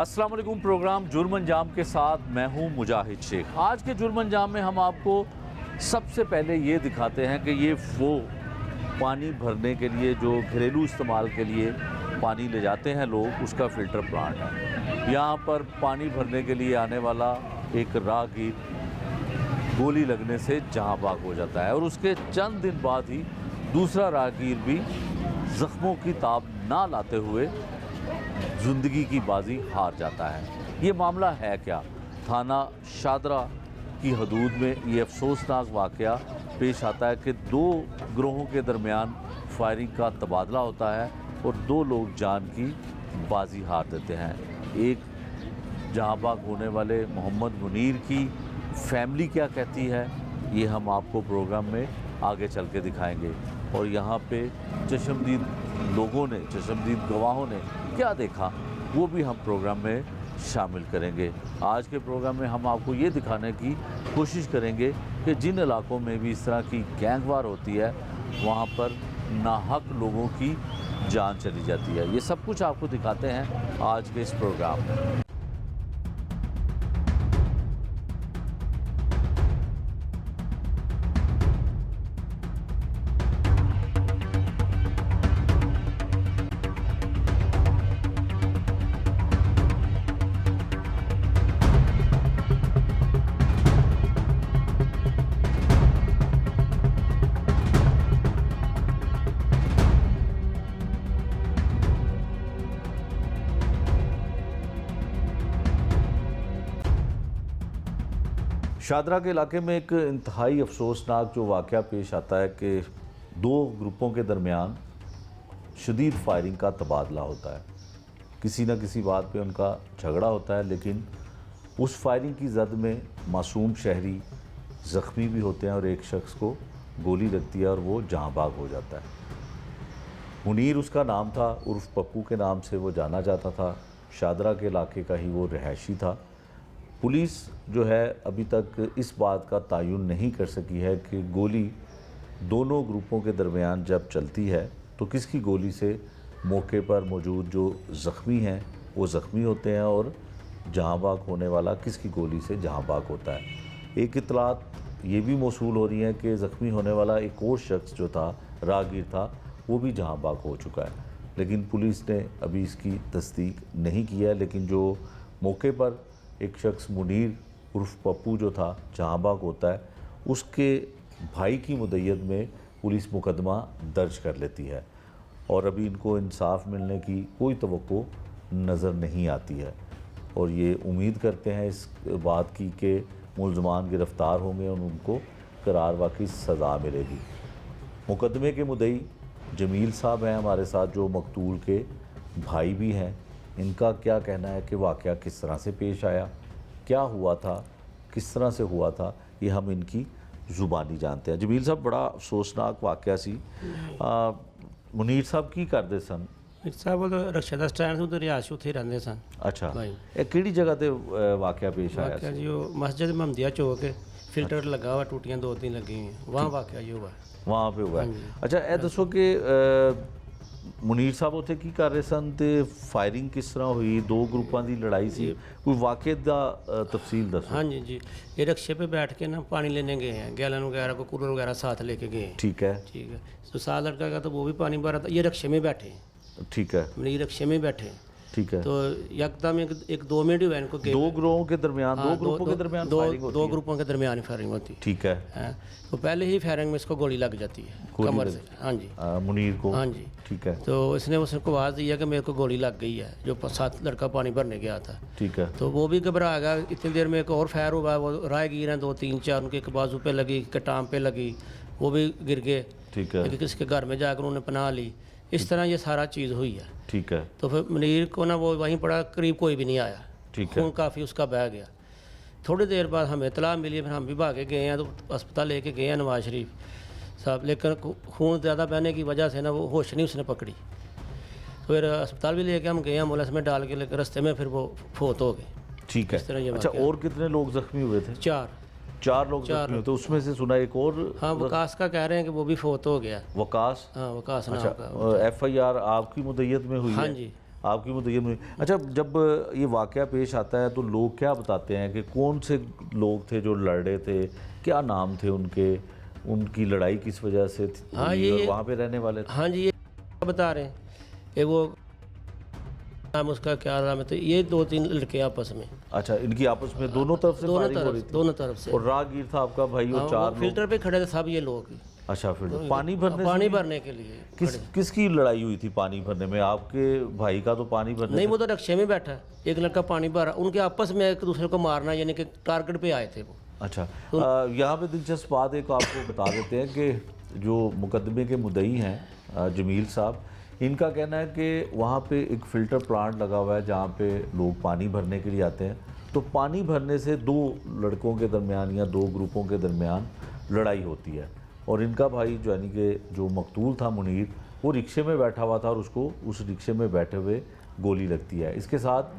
अस्सलाम वालेकुम। प्रोग्राम जुर्म अंजाम के साथ मैं हूं मुजाहिद शेख। आज के जुर्म अंजाम में हम आपको सबसे पहले ये दिखाते हैं कि ये वो पानी भरने के लिए जो घरेलू इस्तेमाल के लिए पानी ले जाते हैं लोग, उसका फ़िल्टर प्लांट है। यहाँ पर पानी भरने के लिए आने वाला एक राहगीर गोली लगने से जहाँ बाग हो जाता है और उसके चंद दिन बाद ही दूसरा राहगीर भी ज़ख्मों की ताब ना लाते हुए ज़िंदगी की बाजी हार जाता है। ये मामला है क्या? थाना शादरा की हदूद में ये अफसोसनाक वाक़या पेश आता है कि दो ग्रोहों के दरमियान फायरिंग का तबादला होता है और दो लोग जान की बाजी हार देते हैं। एक जहाँ बाग होने वाले मोहम्मद मुनीर की फैमिली क्या कहती है, ये हम आपको प्रोग्राम में आगे चल के दिखाएंगे। और यहाँ पे चश्मदीद लोगों ने, चश्मदीद गवाहों ने क्या देखा, वो भी हम प्रोग्राम में शामिल करेंगे। आज के प्रोग्राम में हम आपको ये दिखाने की कोशिश करेंगे कि जिन इलाकों में भी इस तरह की गैंगवार होती है, वहाँ पर नाहक लोगों की जान चली जाती है। ये सब कुछ आपको दिखाते हैं आज के इस प्रोग्राम में। शादरा के इलाके में एक इंतहाई अफसोसनाक जो वाक़या पेश आता है कि दो ग्रुपों के दरमियान शदीद फायरिंग का तबादला होता है। किसी न किसी बात पे उनका झगड़ा होता है, लेकिन उस फायरिंग की जद में मासूम शहरी ज़ख्मी भी होते हैं और एक शख्स को गोली लगती है और वो जहाँ बाग हो जाता है। मुनीर उसका नाम था, उर्फ पप्पू के नाम से वो जाना जाता था। शादरा के इलाके का ही वो रहायशी था। पुलिस जो है अभी तक इस बात का तयन नहीं कर सकी है कि गोली दोनों ग्रुपों के दरमियान जब चलती है तो किसकी गोली से मौके पर मौजूद जो ज़ख्मी हैं वो ज़ख्मी होते हैं और जहाँ बाग होने वाला किसकी गोली से जहाँ बाग होता है। एक इतलात ये भी मौसूल हो रही है कि ज़ख्मी होने वाला एक और शख्स जो था, राहगीर था, वो भी जहाँ बाग हो चुका है, लेकिन पुलिस ने अभी इसकी तस्दीक नहीं किया है। लेकिन जो मौके पर एक शख्स मुनीर उर्फ पप्पू जो था जहाँ बाग होता है, उसके भाई की मुद्दत में पुलिस मुकदमा दर्ज कर लेती है और अभी इनको इंसाफ मिलने की कोई तवक्को नज़र नहीं आती है। और ये उम्मीद करते हैं इस बात की कि मुल्ज़मान गिरफ़्तार होंगे और उनको करार वाक़ई सज़ा मिलेगी। मुकदमे के मुद्दई जमील साहब हैं हमारे साथ, जो मकतूल के भाई भी हैं। इनका क्या कहना है कि वाक़या किस तरह से पेश आया, क्या हुआ था, किस तरह से हुआ था, ये हम इनकी ज़ुबानी जानते हैं। जमील साहब, बड़ा अफसोसनाक वाक़या सी। मुनीर साहब की करते सन? साहब वो तो रक्षा का स्टैंड तो रिहायश उत्थे रहंदे सन। अच्छा, ये किहड़ी जगह ते वाक़या पेश आया सी? जी वो मस्जिद महमदिया चौक है, फिल्टर लगा हुआ, टूटियां दो तीन लगी हुई हैं, वहाँ वाक़या ये हुआ, वहाँ पे हुआ है। अच्छा, ये दसो कि मुनीर साहब उत्थे की कर रहे सन ते फायरिंग किस तरह हुई? दो ग्रुपों की लड़ाई सी, कोई वाक़े दा तफसील दसो। हाँ जी जी, ये रक्शे पे बैठ के ना पानी लेने गए हैं, गैलन वगैरह को कूलर वगैरह साथ लेके गए। ठीक है, ठीक है। तो साथ लड़का का तो वो भी पानी भरा था, ये रक्शे में बैठे। ठीक है, ये रक्शे में बैठे। ठीक है। तो यकदम एक 2 मिनट हुए इनको, दो ग्रोहों के दरमियान, दो ग्रुपों के दरमियान दो ग्रुपों के दरमियान फायरिंग होती। ठीक है। तो पहले ही फायरिंग में इसको गोली लग जाती है कमर से। हाँ जी, मुनीर को। हाँ जी, ठीक है। तो इसने उसको आवाज़ दिया कि मेरे को गोली लग गई है, जो साथ लड़का पानी भरने गया था। ठीक है। तो वो भी घबरा गया। इतनी देर में एक और फायर हुआ, वो राहगीर हैं 2 3 4, उनके एक बाजू पे लगी, एक टांग पे लगी, वो भी गिर गए। ठीक है। किसके घर में जाकर उन्होंने पनाह ली। इस तरह ये सारा चीज़ हुई है। ठीक है। तो फिर मुनीर को ना वो वहीं पड़ा, करीब कोई भी नहीं आया। ठीक है। खून काफ़ी उसका बह गया। थोड़ी देर बाद हमें इतला मिली, फिर हम भी भागे गए हैं, तो अस्पताल लेके गए हैं नवाज शरीफ साहब, लेकिन खून ज़्यादा बहने की वजह से ना वो होश नहीं उसने पकड़ी। फिर अस्पताल भी लेके हम गए, एम्बुलेंस में डाल के, लेकर रास्ते में फिर वो फोत हो गए। ठीक है। अच्छा, और कितने लोग जख्मी हुए थे? 4 लोग जख्मी हुए, तो उसमें से सुना एक और। हाँ, वकास का कह रहे हैं कि वो भी फोत हो गया। वकास? हाँ, वकास नाम का। FIR आपकी मुद्दत में हुई? हाँ जी। आपकी मुझे ये मुझे अच्छा, जब ये वाक़या पेश आता है तो लोग क्या बताते हैं कि कौन से लोग थे जो लड़ रहे थे, क्या नाम थे उनके, उनकी लड़ाई किस वजह से थी हाँ, हुई और वहाँ पे रहने वाले थे? हाँ जी, ये बता रहे हैं। एक वो नाम उसका क्या नाम है, तो ये 2-3 लड़के आपस में, अच्छा, इनकी आपस में दोनों तरफ से फायरिंग हो रही थी? दोनों तरफ से। और राहगीर था आपका भाई और हाँ, चार वो लोग? फिल्टर पे खड़े थे सब ये लोग, अच्छा, फिर पानी भरने पानी से भरने के लिए। किसकी लड़ाई हुई थी पानी भरने में? आपके भाई का तो पानी भरने नहीं, वो तो रक्शे में बैठा, एक लड़का पानी भर रहा, उनके आपस में एक दूसरे को मारना, यानी कि टारगेट पे आए थे वो। अच्छा, यहाँ पे दिलचस्प बात एक आपको बता देते हैं कि जो मुकदमे के मुद्दई हैं जमील साहब, इनका कहना है कि वहाँ पे एक फ़िल्टर प्लांट लगा हुआ है जहाँ पे लोग पानी भरने के लिए आते हैं, तो पानी भरने से दो लड़कों के दरमियान या दो ग्रुपों के दरमियान लड़ाई होती है और इनका भाई जो यानी कि जो मकतूल था मुनीर, वो रिक्शे में बैठा हुआ था और उसको उस रिक्शे में बैठे हुए गोली लगती है। इसके साथ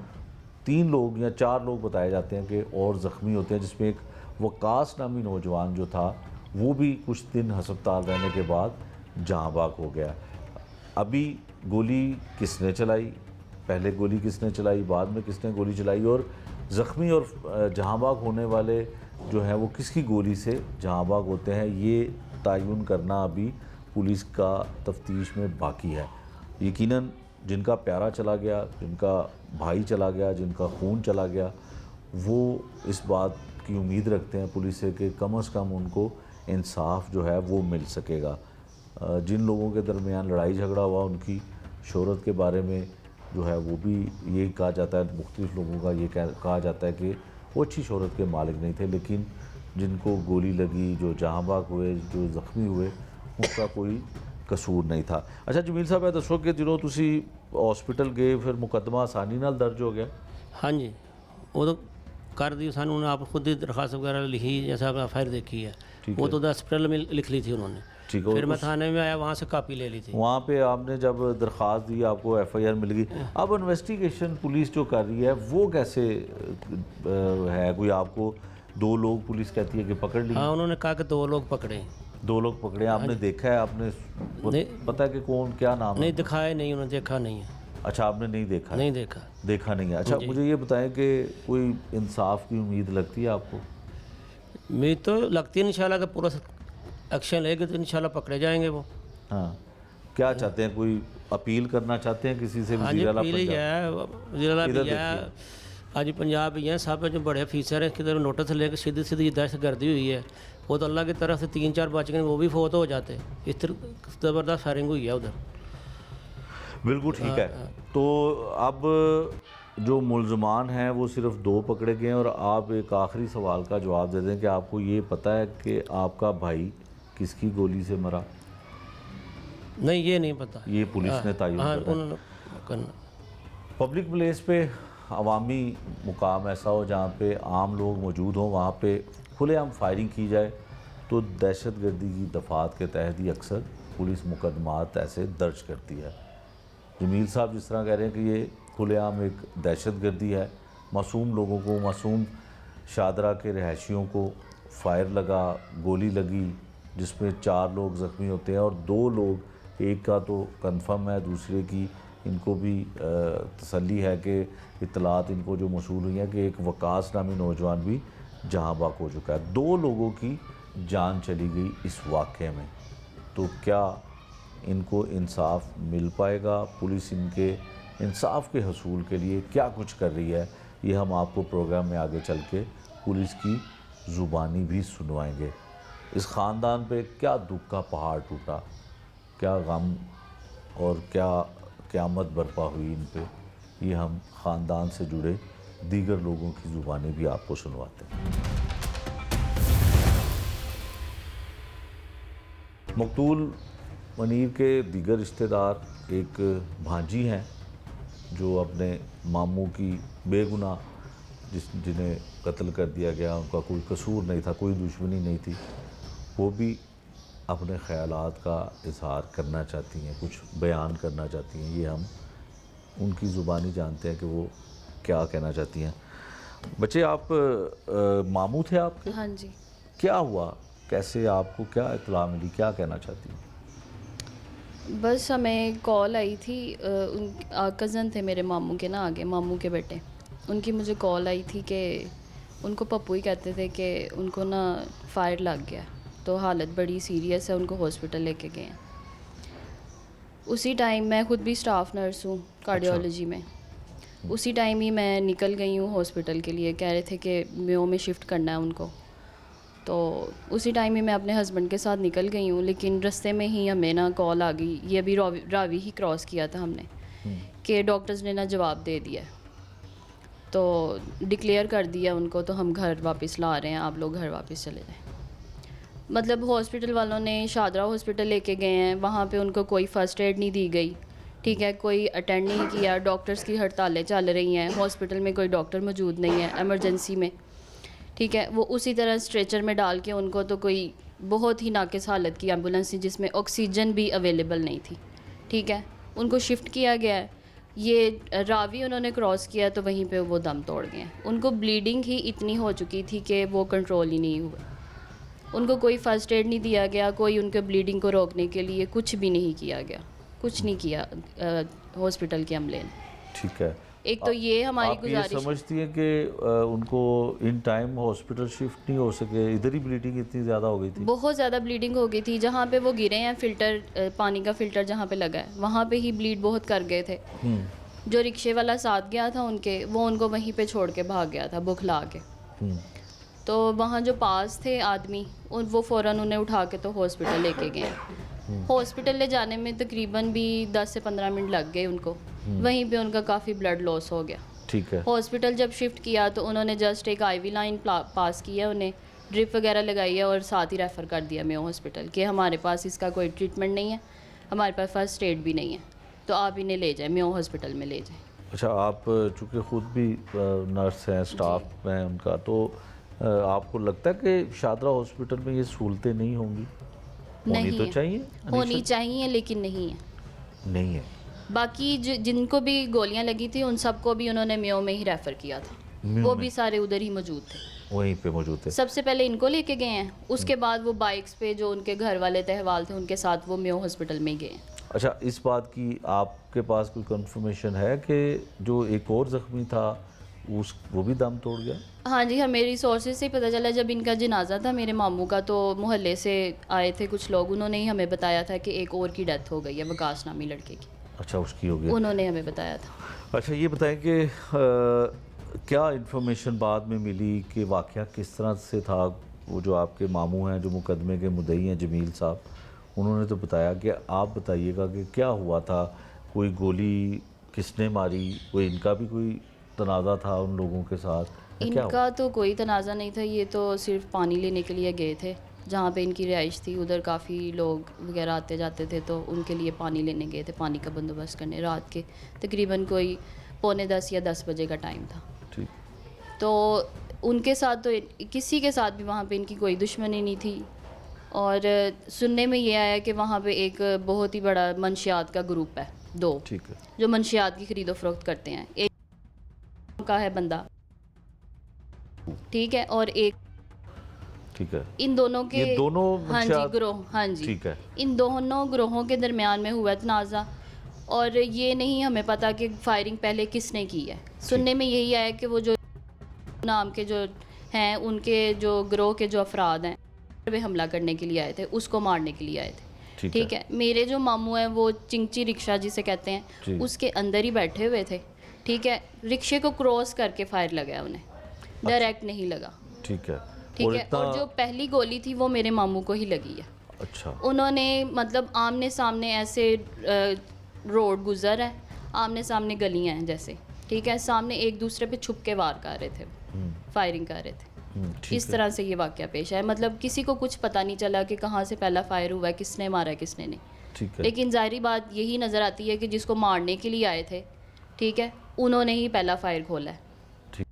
3 लोग या 4 लोग बताए जाते हैं कि और ज़ख्मी होते हैं, जिसमें एक वकास नामी नौजवान जो था वो भी कुछ दिन हस्पताल रहने के बाद जहाँ बाग हो गया। अभी गोली किसने चलाई, पहले गोली किसने चलाई, बाद में किसने गोली चलाई, और ज़ख्मी और जहाँ बाग होने वाले जो हैं वो किसकी गोली से जहाँ बाग होते हैं, ये तयन करना अभी पुलिस का तफ्तीश में बाकी है। यकीनन जिनका प्यारा चला गया, जिनका भाई चला गया, जिनका खून चला गया, वो इस बात की उम्मीद रखते हैं पुलिस से कि कम से कम उनको इंसाफ जो है वो मिल सकेगा। जिन लोगों के दरमियान लड़ाई झगड़ा हुआ उनकी शोहरत के बारे में जो है वो भी ये कहा जाता है, मुख्तलिफ लोगों का ये कहा जाता है कि वो अच्छी शोहरत के मालिक नहीं थे, लेकिन जिनको गोली लगी, जो जहाँ बाग हुए, जो ज़ख्मी हुए, उसका कोई कसूर नहीं था। अच्छा जमील साहब, ये दसो कि ਜਦੋਂ ਤੁਸੀਂ हॉस्पिटल गए फिर मुकदमा आसानी नाल दर्ज हो गया? हाँ जी, वो तो कर दी सानू, उन्होंने आप खुद ही दरख्वास्त वगैरह लिखी, जैसा आपने एफ देखी है, वो तो हॉस्पिटल में लिख ली थी उन्होंने। ठीक है, फिर मैं थाने में आया, वहाँ से कापी ले ली थी। वहाँ पे आपने जब दरख्वास्त दी आपको FIR मिल गई। अब इन्वेस्टिगेशन पुलिस जो कर रही है वो कैसे है? कोई आपको 2 लोग पुलिस कहती है कि पकड़ लिए? हाँ, उन्होंने कहा कि 2 लोग पकड़े। 2 लोग पकड़े, आपने देखा है, आपने नहीं, पता है कि कौन क्या नाम है? नहीं दिखाए, नहीं उन्होंने देखा नहीं है। अच्छा, आपने नहीं देखा है? नहीं देखा। देखा नहीं है। अच्छा मुझे ये बताएं कि कोई इंसाफ की उम्मीद लगती है आपको? मेरी तो लगती है इंशाल्लाह कि पूरा एक्शन लेंगे तो इंशाल्लाह पकड़े जाएंगे वो। हाँ, क्या चाहते हैं, कोई अपील करना चाहते हैं किसी से? हाँ जी, वज़ीर-ए-आला अपील ही पंजाब है, वज़ीर-ए-आला भी इधर है, आज पंजाब भी हैं, सब जो बड़े अफीसर हैं, किधर नोटिस लेकर सीधी सीधी दहशतगर्दी हुई है। वो तो अल्लाह की तरफ से 3-4 बच गए, वो भी फौत हो जाते। इस तरह ज़बरदस्त फायरिंग हुई है उधर। बिल्कुल ठीक है। तो अब जो मुलजमान हैं वो सिर्फ 2 पकड़े गए हैं, और आप एक आखिरी सवाल का जवाब दे दें कि आपको ये पता है कि आपका भाई किसकी गोली से मरा? नहीं, ये नहीं पता। ये पुलिस ने तयन हाँ, करना है। उन्होंने करना। पब्लिक प्लेस पे अवामी मुकाम ऐसा हो जहाँ पे आम लोग मौजूद हों, वहाँ पे खुलेआम फायरिंग की जाए तो दहशतगर्दी की दफ़ात के तहत ही अक्सर पुलिस मुकदमात ऐसे दर्ज करती है। जमील साहब जिस तरह कह रहे हैं कि ये खुलेआम एक दहशतगर्दी है, मासूम लोगों को, मासूम शादरा के रहायशियों को फायर लगा, गोली लगी, जिसमें 4 लोग ज़ख्मी होते हैं और 2 लोग, एक का तो कंफर्म है, दूसरे की इनको भी तसल्ली है कि इत्तलात इनको जो मौसूल हुई है कि एक वकास नामी नौजवान भी जहाँ बाग हो चुका है। 2 लोगों की जान चली गई इस वाक़े में। तो क्या इनको इंसाफ मिल पाएगा? पुलिस इनके इंसाफ के हसूल के लिए क्या कुछ कर रही है, ये हम आपको प्रोग्राम में आगे चल के पुलिस की ज़ुबानी भी सुनवाएंगे। इस ख़ानदान पे क्या दुख का पहाड़ टूटा, क्या गम और क्या क़यामत बर्पा हुई इन पे, ये हम ख़ानदान से जुड़े दीगर लोगों की ज़ुबानी भी आपको सुनवाते हैं। मकतूल मुनीर के दीगर रिश्तेदार एक भांजी हैं जो अपने मामू की बेगुनाह जिन्हें कत्ल कर दिया गया, उनका कोई कसूर नहीं था, कोई दुश्मनी नहीं थी, वो भी अपने ख़यालात का इजहार करना चाहती हैं, कुछ बयान करना चाहती हैं। ये हम उनकी ज़ुबानी जानते हैं कि वो क्या कहना चाहती हैं। बच्चे, आप मामू थे आपके? हाँ जी। क्या हुआ, कैसे, आपको क्या इत्तला मिली, क्या कहना चाहती हैं? बस हमें कॉल आई थी, कज़न थे मेरे मामू के ना, आगे मामू के बेटे, उनकी मुझे कॉल आई थी कि उनको पप्पू ही कहते थे कि उनको ना फायर लग गया, तो हालत बड़ी सीरियस है, उनको हॉस्पिटल लेके गए हैं। उसी टाइम मैं खुद भी स्टाफ नर्स हूँ कार्डियोलॉजी में, उसी टाइम ही मैं निकल गई हूँ हॉस्पिटल के लिए, कह रहे थे कि मेयो में शिफ्ट करना है उनको, तो उसी टाइम ही मैं अपने हस्बैंड के साथ निकल गई हूँ। लेकिन रास्ते में ही हमें ना कॉल आ गई, ये अभी रावी ही क्रॉस किया था हमने, कि डॉक्टर्स ने ना जवाब दे दिया, तो डिक्लेयर कर दिया उनको, तो हम घर वापस ला रहे हैं, आप लोग घर वापस चले जाएं। मतलब हॉस्पिटल वालों ने शादरा हॉस्पिटल लेके गए हैं, वहाँ पे उनको कोई फ़र्स्ट एड नहीं दी गई, ठीक है, कोई अटेंड नहीं किया, डॉक्टर्स की हड़तालें चल रही हैं, हॉस्पिटल में कोई डॉक्टर मौजूद नहीं है एमरजेंसी में, ठीक है, वो उसी तरह स्ट्रेचर में डाल के उनको, तो कोई बहुत ही नाकिस हालत की एम्बुलेंस थी जिसमें ऑक्सीजन भी अवेलेबल नहीं थी, ठीक है, उनको शिफ्ट किया गया है। ये रावी उन्होंने क्रॉस किया तो वहीं पे वो दम तोड़ गए हैं। उनको ब्लीडिंग ही इतनी हो चुकी थी कि वो कंट्रोल ही नहीं हुआ, उनको कोई फ़र्स्ट एड नहीं दिया गया, कोई उनके ब्लीडिंग को रोकने के लिए कुछ भी नहीं किया गया, कुछ नहीं किया हॉस्पिटल के अमले ने। ठीक है, एक तो ये हमारी आप ये गुजारिश, समझती हैं कि उनको इन टाइम हॉस्पिटल शिफ्ट नहीं हो सके, इधर ही ब्लीडिंग इतनी ज़्यादा हो गई थी? बहुत ज़्यादा ब्लीडिंग हो गई थी, जहाँ पे वो गिरे हैं फ़िल्टर, पानी का फ़िल्टर जहाँ पे लगा है वहाँ पे ही ब्लीड बहुत कर गए थे। जो रिक्शे वाला साथ गया था उनके, वो उनको वहीं पे छोड़ के भाग गया था बुखला के, तो वहाँ जो पास थे आदमी वो फ़ौरन उन्हें उठा के तो हॉस्पिटल लेके गए। हॉस्पिटल ले जाने में तकरीबन भी 10 से 15 मिनट लग गए उनको, वहीं पे उनका काफ़ी ब्लड लॉस हो गया। ठीक है, हॉस्पिटल जब शिफ्ट किया तो उन्होंने जस्ट एक IV लाइन पास की है, उन्हें ड्रिप वगैरह लगाई है और साथ ही रेफ़र कर दिया मेयो हॉस्पिटल कि हमारे पास इसका कोई ट्रीटमेंट नहीं है, हमारे पास फ़र्स्ट एड भी नहीं है, तो आप इन्हें ले जाएं, मेयो हॉस्पिटल में ले जाएं। अच्छा, आप चूँकि ख़ुद भी नर्स हैं, स्टाफ हैं उनका, तो आपको लगता है कि शादरा हॉस्पिटल में ये सहूलतें नहीं होंगी? होनी नहीं तो है। चाहिए, होनी चाहिए लेकिन नहीं है। नहीं है। बाकी जिनको भी गोलियां लगी थी उन सबको भी उन्होंने मेयो में ही रेफ़र किया था, मेयो वो में? भी सारे उधर ही मौजूद थे, वहीं पे मौजूद है। सबसे पहले इनको लेके गए हैं, उसके बाद वो बाइक्स पे जो उनके घर वाले तहवाल थे उनके साथ वो मेयो हॉस्पिटल में गए हैं। अच्छा, इस बात की आपके पास कोई कंफर्मेशन है कि जो एक और ज़ख्मी था वो भी दम तोड़ गया? हाँ जी, हाँ, मेरी सोर्सेज से ही पता चला, जब इनका जनाजा था मेरे मामू का, तो मोहल्ले से आए थे कुछ लोग, उन्होंने ही हमें बताया था कि एक और की डेथ हो गई है, वकास नामी लड़के की, अच्छा, उसकी हो गई। उन्होंने हमें बताया था। अच्छा, ये बताएं कि क्या इन्फॉर्मेशन बाद में मिली कि वाक़या किस तरह से था? वो जो आपके मामू हैं, जो मुकदमे के मुद्दई हैं, जमील साहब, उन्होंने तो बताया कि आप बताइएगा कि क्या हुआ था, कोई गोली किसने मारी, कोई इनका भी कोई तनाज़ा था उन लोगों के साथ? क्या हुआ? इनका तो कोई तनाज़ा नहीं था, ये तो सिर्फ पानी लेने के लिए गए थे, जहाँ पे इनकी रिहाइश थी उधर काफ़ी लोग वगैरह आते जाते थे, तो उनके लिए पानी लेने गए थे, पानी का बंदोबस्त करने। रात के तकरीबन कोई 9:45 या 10 बजे का टाइम था। ठीक। तो उनके साथ तो किसी के साथ भी वहाँ पे इनकी कोई दुश्मनी नहीं थी, और सुनने में ये आया कि वहाँ पे एक बहुत ही बड़ा मंशियात का ग्रुप है, 2, ठीक है। जो मंशियात की खरीदो फरोख्त करते हैं, एक का है बंदा, ठीक है, और एक, ठीक है, इन दोनों के, ये दोनों हाँ जी, मंशियात- ग्रोह, हाँ जी, ठीक है। इन दोनों ग्रोहों के दरमियान में हुआ तनाज़ा, और ये नहीं हमें पता कि फायरिंग पहले किसने की है। सुनने में यही आया कि वो जो नाम के जो हैं उनके जो ग्रोह के जो अफराद हैं वे हमला करने के लिए आए थे, उसको मारने के लिए आए थे, ठीक है। मेरे जो मामू हैं वो चिंची रिक्शा जिसे कहते जी। हैं, उसके अंदर ही बैठे हुए थे, ठीक है, रिक्शे को क्रॉस करके फायर लगा उन्हें, डायरेक्ट नहीं लगा, ठीक है, ठीक है, और जो पहली गोली थी वो मेरे मामू को ही लगी है। अच्छा, उन्होंने मतलब आमने सामने ऐसे रोड गुजर है, आमने सामने गलियां हैं जैसे, ठीक है, सामने एक दूसरे पे छुप के वार कर रहे थे, फायरिंग कर रहे थे। ठीक इस तरह से ये वाकया पेश आया, मतलब किसी को कुछ पता नहीं चला कि कहाँ से पहला फायर हुआ है, किसने मारा है किसने नहीं, ठीक है। लेकिन जाहिर बात यही नज़र आती है कि जिसको मारने के लिए आए थे, ठीक है, उन्होंने ही पहला फायर खोला है, ठीक।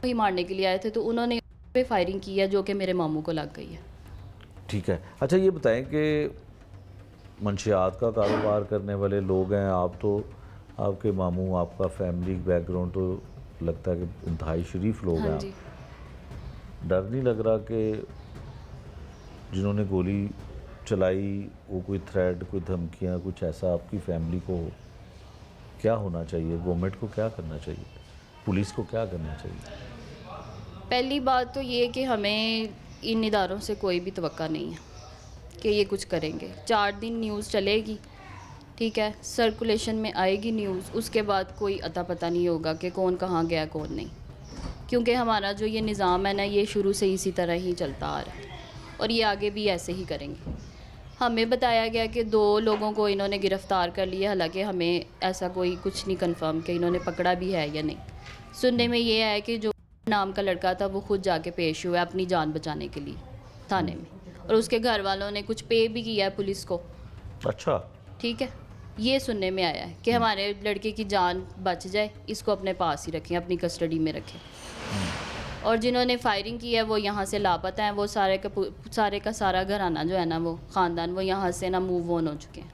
वही मारने के लिए आए थे तो उन्होंने पे फायरिंग की है, जो कि मेरे मामू को लग गई है। ठीक है। अच्छा, ये बताएं कि मंशियात का कारोबार करने वाले लोग हैं आप, तो आपके मामू, आपका फैमिली बैकग्राउंड तो लगता है कि इंतहाई शरीफ लोग हाँ हैं। जी। डर नहीं लग रहा कि जिन्होंने गोली चलाई, वो कोई थ्रेट, कोई धमकियाँ, कुछ ऐसा आपकी फैमिली को हो, क्या होना चाहिए? गवर्नमेंट को क्या करना चाहिए? पुलिस को क्या करना चाहिए? पहली बात तो ये कि हमें इन इदारों से कोई भी तवक्का नहीं है कि ये कुछ करेंगे। 4 दिन न्यूज़ चलेगी, ठीक है, सर्कुलेशन में आएगी न्यूज़, उसके बाद कोई अता पता नहीं होगा कि कौन कहाँ गया कौन नहीं, क्योंकि हमारा जो ये निज़ाम है ना, ये शुरू से इसी तरह ही चलता आ रहा है और ये आगे भी ऐसे ही करेंगे। हमें बताया गया कि 2 लोगों को इन्होंने गिरफ़्तार कर लिया, हालांकि हमें ऐसा कोई कुछ नहीं कंफर्म कि इन्होंने पकड़ा भी है या नहीं। सुनने में ये है कि जो नाम का लड़का था वो खुद जाके पेश हुआ है अपनी जान बचाने के लिए थाने में, और उसके घर वालों ने कुछ पे भी किया है पुलिस को। अच्छा, ठीक है, ये सुनने में आया है कि हमारे लड़के की जान बच जाए, इसको अपने पास ही रखें, अपनी कस्टडी में रखें। और जिन्होंने फायरिंग की है वो यहाँ से लापता हैं, वो सारे का सारा घराना जो है ना, वो ख़ानदान, वो यहाँ से ना मूव ऑन हो चुके हैं,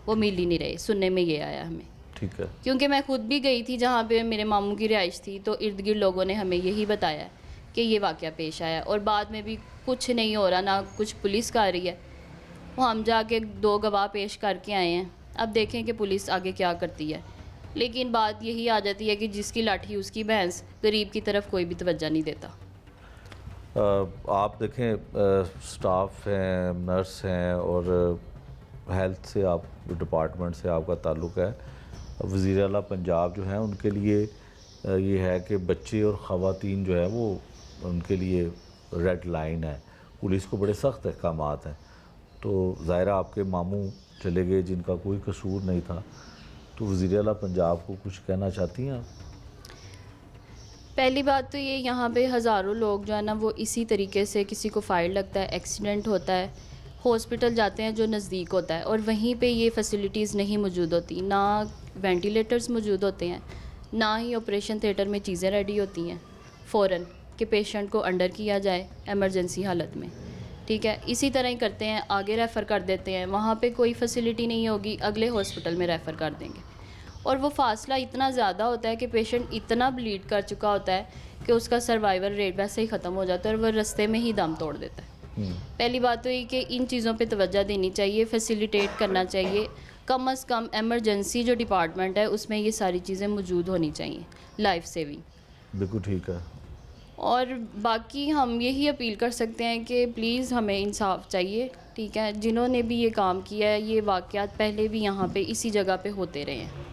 वो मिल ही नहीं रहे। सुनने में ये आया हमें, ठीक है। क्योंकि मैं खुद भी गई थी जहाँ पे मेरे मामू की रिहाइश थी, तो इर्द गिर्द लोगों ने हमें यही बताया कि ये वाक़या पेश आया, और बाद में भी कुछ नहीं हो रहा, ना कुछ पुलिस का आ रही है। वो हम जाके 2 गवाह पेश करके आए हैं, अब देखें कि पुलिस आगे क्या करती है। लेकिन बात यही आ जाती है कि जिसकी लाठी उसकी भैंस, गरीब की तरफ कोई भी तवज्जो नहीं देता। आप देखें, स्टाफ हैं, नर्स हैं और हेल्थ से आप डिपार्टमेंट से आपका ताल्लुक़ है। वज़ीर आला पंजाब जो हैं उनके लिए ये है कि बच्चे और ख़वातीन जो है वो उनके लिए रेड लाइन है, पुलिस को बड़े सख्त अहकामात हैं। तो ज़ाहिर आपके मामू चले गए जिनका कोई कसूर नहीं था, तो वज़ीर आला पंजाब को कुछ कहना चाहती हैं आप? पहली बात तो ये, यहाँ पे हज़ारों लोग जो है ना वो इसी तरीके से, किसी को फायर लगता है, एक्सीडेंट होता है, हॉस्पिटल जाते हैं जो नज़दीक होता है, और वहीं पे ये फैसिलिटीज़ नहीं मौजूद होती, ना वेंटिलेटर्स मौजूद होते हैं, ना ही ऑपरेशन थिएटर में चीज़ें रेडी होती हैं फ़ौरन कि पेशेंट को अंडर किया जाए एमरजेंसी हालत में। ठीक है, इसी तरह ही करते हैं, आगे रेफ़र कर देते हैं, वहाँ पे कोई फैसिलिटी नहीं होगी, अगले हॉस्पिटल में रेफ़र कर देंगे, और वो फासला इतना ज़्यादा होता है कि पेशेंट इतना ब्लीड कर चुका होता है कि उसका सर्वाइवल रेट वैसे ही ख़त्म हो जाता है और वह रास्ते में ही दम तोड़ देता है। पहली बात तो ये कि इन चीज़ों पे तवज्जो देनी चाहिए, फैसिलिटेट करना चाहिए, कम अज़ कम एमरजेंसी जो डिपार्टमेंट है उसमें ये सारी चीज़ें मौजूद होनी चाहिए, लाइफ सेविंग। बिल्कुल ठीक है। और बाकी हम यही अपील कर सकते हैं कि प्लीज़ हमें इंसाफ चाहिए, ठीक है। जिन्होंने भी ये काम किया है, ये वाक़यात पहले भी यहाँ पे इसी जगह पे होते रहे हैं।